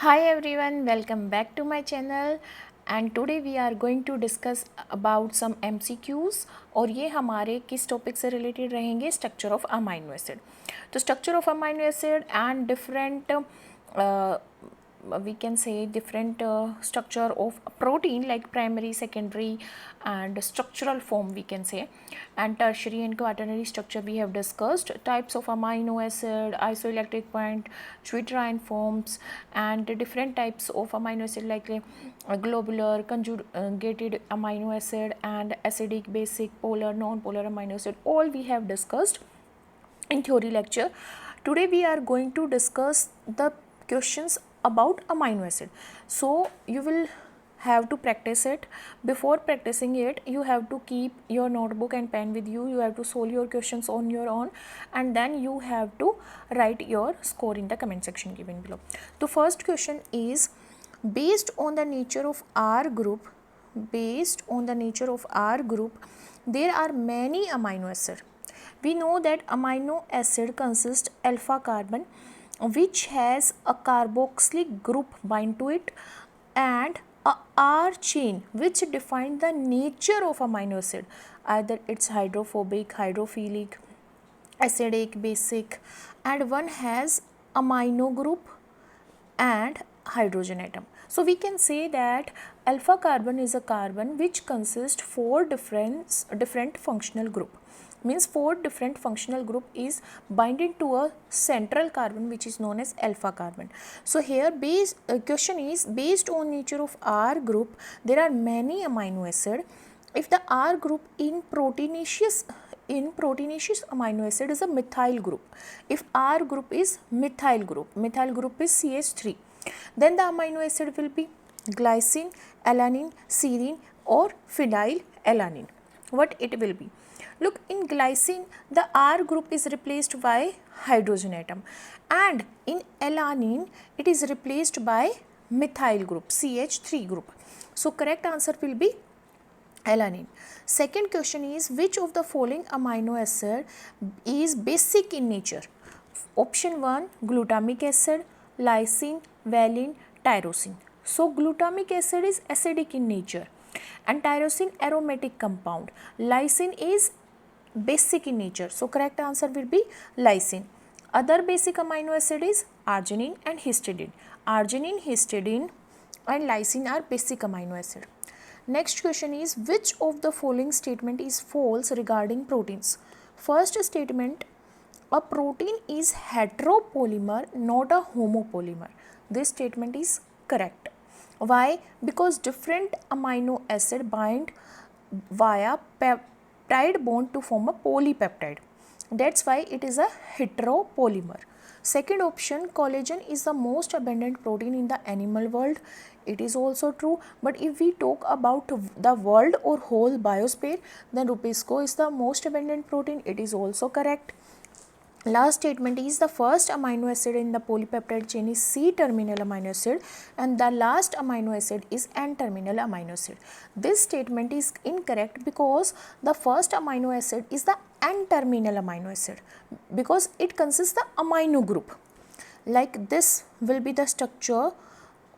Hi everyone, welcome back to my channel and today we are going to discuss about some MCQs और ये हमारे किस topic से related रहेंगे structure of amino acid. तो structure of amino acid and different we can say different structure of protein like primary, secondary and structural form we can say, and tertiary and quaternary structure we have discussed, types of amino acid, isoelectric point, zwitterine forms and different types of amino acid like globular, conjugated amino acid and acidic, basic, polar, non-polar amino acid, all we have discussed in theory lecture. Today we are going to discuss the questions about amino acid. So you will have to practice it. Before practicing it, you have to keep your notebook and pen with you. You have to solve your questions on your own and then you have to write your score in the comment section given below. The first question is, based on the nature of R group, there are many amino acids. We know that amino acid consists alpha carbon which has a carboxylic group bind to it and a R chain which define the nature of amino acid, either it's hydrophobic, hydrophilic, acidic, basic, and one has amino group and hydrogen atom. So we can say that alpha carbon is a carbon which consists four different functional group, means four different functional group is binding to a central carbon which is known as alpha carbon. So here question is, based on nature of R group there are many amino acid. If the R group in proteinaceous amino acid is a methyl group, if R group is methyl group is CH3, then the amino acid will be glycine, alanine, serine or phenylalanine. What it will be? Look, in glycine the R group is replaced by hydrogen atom and in alanine it is replaced by methyl group, CH3 group. So correct answer will be alanine. Second question is, which of the following amino acid is basic in nature? Option 1 glutamic acid, lysine, valine, tyrosine. So glutamic acid is acidic in nature and tyrosine aromatic compound. Lysine is basic in nature. So correct answer will be lysine. Other basic amino acid is arginine and histidine. Arginine, histidine and lysine are basic amino acid. Next question is, which of the following statement is false regarding proteins? First statement, a protein is heteropolymer, not a homopolymer. This statement is correct. Why? Because different amino acid bind via peptide bond to form a polypeptide. That's why it is a heteropolymer. Second option, collagen is the most abundant protein in the animal world. It is also true, but if we talk about the world or whole biosphere, then Rupisco is the most abundant protein. It is also correct. Last statement is, the first amino acid in the polypeptide chain is C-terminal amino acid and the last amino acid is N-terminal amino acid. This statement is incorrect because the first amino acid is the N-terminal amino acid because it consists the amino group. Like this will be the structure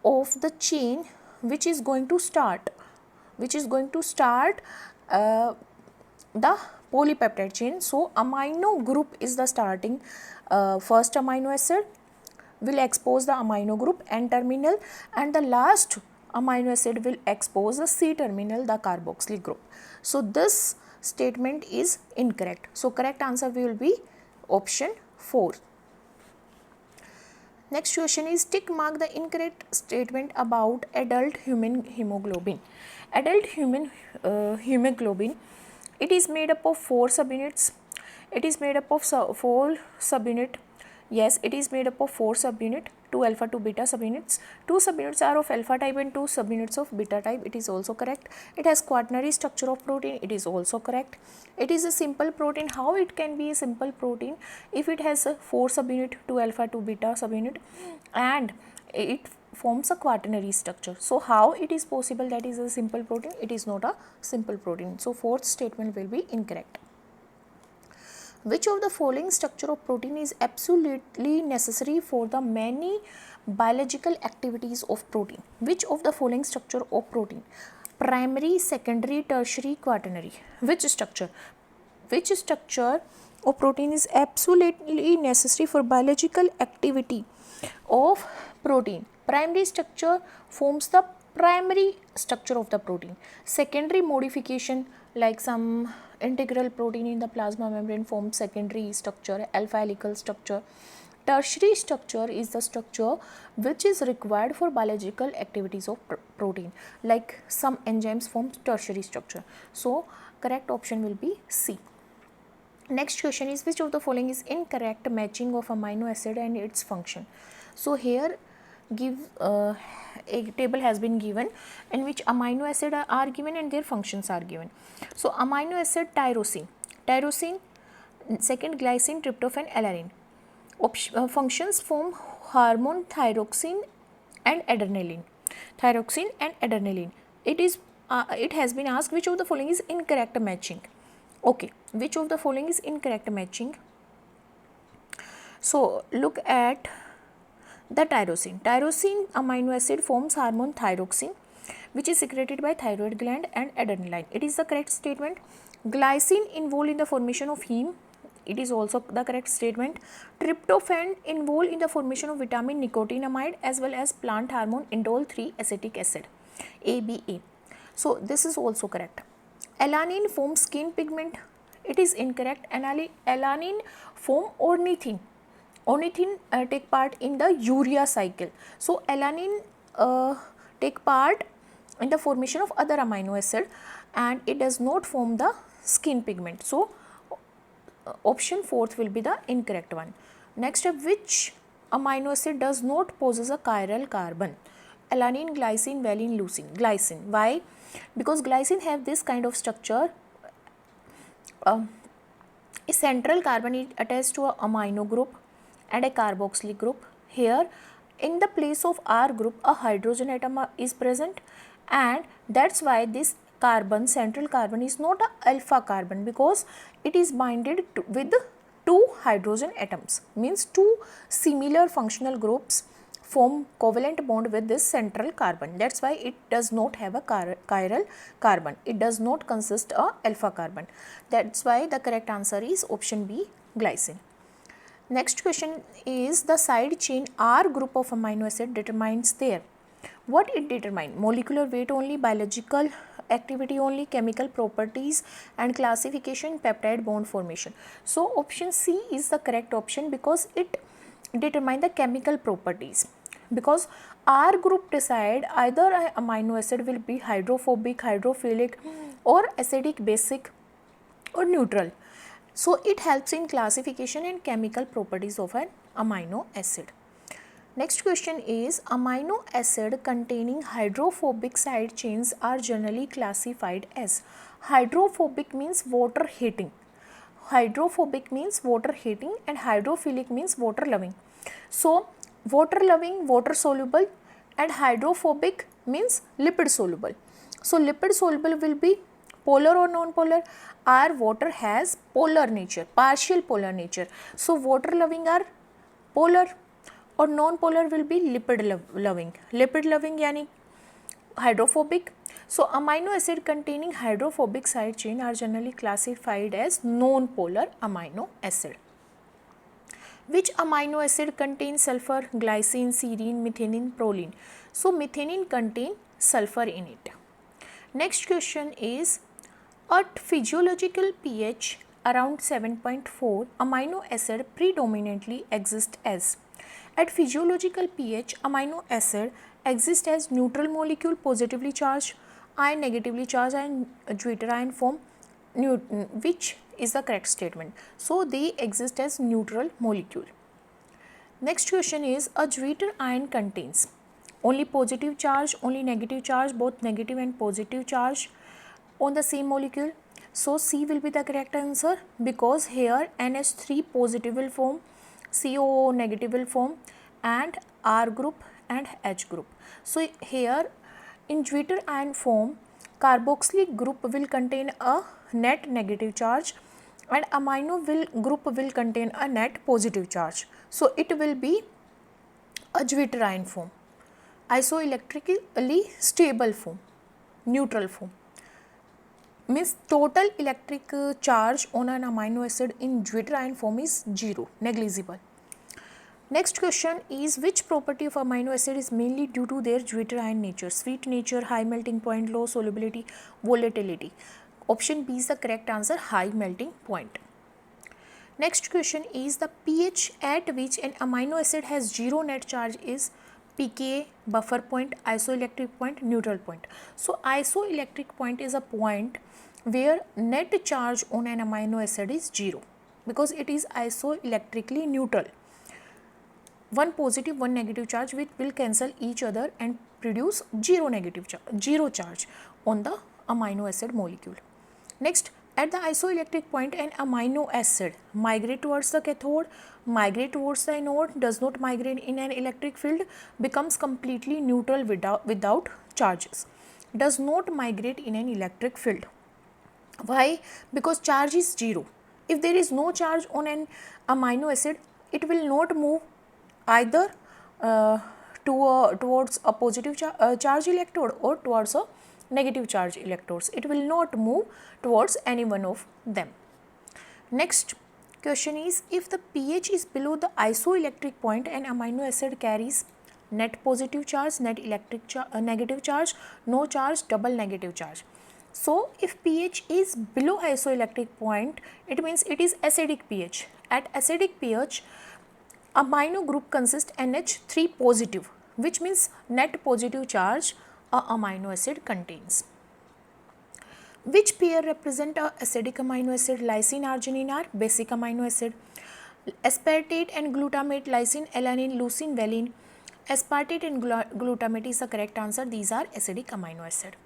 of the chain which is going to start the polypeptide chain. So amino group is the starting first amino acid will expose the amino group N-terminal and the last amino acid will expose the C-terminal, the carboxylic group. So this statement is incorrect. So correct answer will be option 4. Next question is, tick mark the incorrect statement about adult human hemoglobin. Adult human hemoglobin, it is made up of 4 subunits. It is made up of 4 subunit. Yes, it is made up of 4 subunit, 2 alpha, 2 beta subunits. 2 subunits are of alpha type and 2 subunits of beta type. It is also correct. It has quaternary structure of protein. It is also correct. It is a simple protein. How it can be a simple protein? If it has a 4 subunit, 2 alpha, 2 beta subunit and it forms a quaternary structure. So how it is possible that is a simple protein? It is not a simple protein. So fourth statement will be incorrect. Which of the following structure of protein is absolutely necessary for the many biological activities of protein? Which of the following structure of protein? Primary, secondary, tertiary, quaternary. Which structure? Which structure of protein is absolutely necessary for biological activity of protein? Primary structure forms the primary structure of the protein. Secondary modification, like some integral protein in the plasma membrane, forms secondary structure, alpha helical structure. Tertiary structure is the structure which is required for biological activities of protein, like some enzymes form tertiary structure. So correct option will be C. Next question is, which of the following is incorrect matching of amino acid and its function? So here give a table has been given in which amino acid are given and their functions are given. So amino acid tyrosine, second glycine, tryptophan, alanine. Functions form hormone thyroxine and adrenaline. It has been asked which of the following is incorrect matching. Okay, which of the following is incorrect matching? So look at the tyrosine. Tyrosine amino acid forms hormone thyroxine, which is secreted by thyroid gland and adrenaline. It is the correct statement. Glycine involved in the formation of heme. It is also the correct statement. Tryptophan involved in the formation of vitamin nicotinamide as well as plant hormone indole 3 acetic acid, ABA. So this is also correct. Alanine forms skin pigment. It is incorrect. Alanine form ornithine. Ornithine take part in the urea cycle. So alanine take part in the formation of other amino acid and it does not form the skin pigment. So option 4th will be the incorrect one. Next up, which amino acid does not possess a chiral carbon? Alanine, glycine, valine, leucine. Glycine. Why? Because glycine have this kind of structure. A central carbon is attached to a amino group and a carboxylic group. Here in the place of R group a hydrogen atom is present, and that's why this carbon, central carbon, is not a alpha carbon because it is binded with 2 hydrogen atoms, means 2 similar functional groups form covalent bond with this central carbon. That's why it does not have a chiral carbon. It does not consist of alpha carbon. That's why the correct answer is option B, glycine. Next question is, the side chain R group of amino acid determines their. What it determines? Molecular weight only, biological activity only, chemical properties and classification, peptide bond formation. So option C is the correct option because it determines the chemical properties. Because R group decide either an amino acid will be hydrophobic, hydrophilic or acidic, basic or neutral. So it helps in classification and chemical properties of an amino acid. Next question is, amino acid containing hydrophobic side chains are generally classified as. Hydrophobic means water hating. Hydrophobic means water hating and hydrophilic means water loving. So water loving, water soluble, and hydrophobic means lipid soluble. So lipid soluble will be polar or non-polar. Our water has polar nature, partial polar nature. So water loving are polar or non-polar will be lipid loving. Lipid loving yani hydrophobic. So amino acid containing hydrophobic side chain are generally classified as non-polar amino acid. Which amino acid contains sulfur? Glycine, serine, methionine, proline. So methionine contains sulfur in it. Next question is, at physiological pH around 7.4, amino acid predominantly exist as. At physiological pH, amino acid exist as neutral molecule, positively charged, ion negatively charged, and deuterion form, which is the correct statement. So they exist as neutral molecule. Next question is, a deuterion contains only positive charge, only negative charge, both negative and positive charge on the same molecule. So C will be the correct answer because here NH3 positive will form, COO negative will form, and R group and H group. So here in deuterion form, carboxylic group will contain a net negative charge and group will contain a net positive charge. So it will be a zwitterion form, isoelectrically stable form, neutral form. Means total electric charge on an amino acid in zwitterion form is 0, negligible. Next question is, which property of amino acid is mainly due to their zwitterion nature? Sweet nature, high melting point, low solubility, volatility. Option B is the correct answer, high melting point. Next question is, the pH at which an amino acid has 0 net charge is pKa, buffer point, isoelectric point, neutral point. So isoelectric point is a point where net charge on an amino acid is 0 because it is isoelectrically neutral. One positive, one negative charge which will cancel each other and produce zero charge on the amino acid molecule. Next, at the isoelectric point, an amino acid migrate towards the cathode, migrate towards the anode, does not migrate in an electric field, becomes completely neutral without charges, does not migrate in an electric field. Why? Because charge is 0. If there is no charge on an amino acid, it will not move either towards a positive charge electrode or towards a negative charge electrodes. It will not move towards any one of them. Next question is, if the pH is below the isoelectric point, an amino acid carries net positive charge, net negative charge, no charge, double negative charge. So if pH is below isoelectric point, it means it is acidic pH. At acidic pH, amino group consists NH3 positive, which means net positive charge a amino acid contains. Which pair represent a acidic amino acid? Lysine, arginine are basic amino acid. Aspartate and glutamate, lysine, alanine, leucine, valine. Aspartate and glutamate is the correct answer. These are acidic amino acid.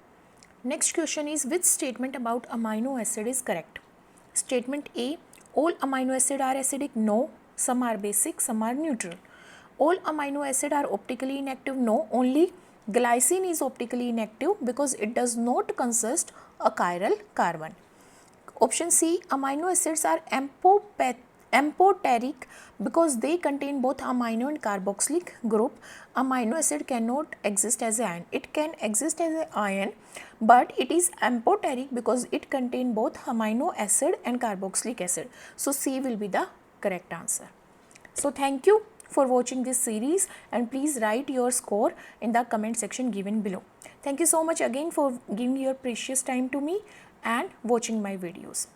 Next question is, which statement about amino acid is correct? Statement A, all amino acid are acidic. No. Some are basic, some are neutral. All amino acid are optically inactive. No, only glycine is optically inactive because it does not consist a chiral carbon. Option C, amino acids are amphoteric because they contain both amino and carboxylic group. Amino acid cannot exist as an ion. It can exist as an ion, but it is amphoteric because it contains both amino acid and carboxylic acid. So C will be the correct answer. So thank you for watching this series, and please write your score in the comment section given below. Thank you so much again for giving your precious time to me and watching my videos.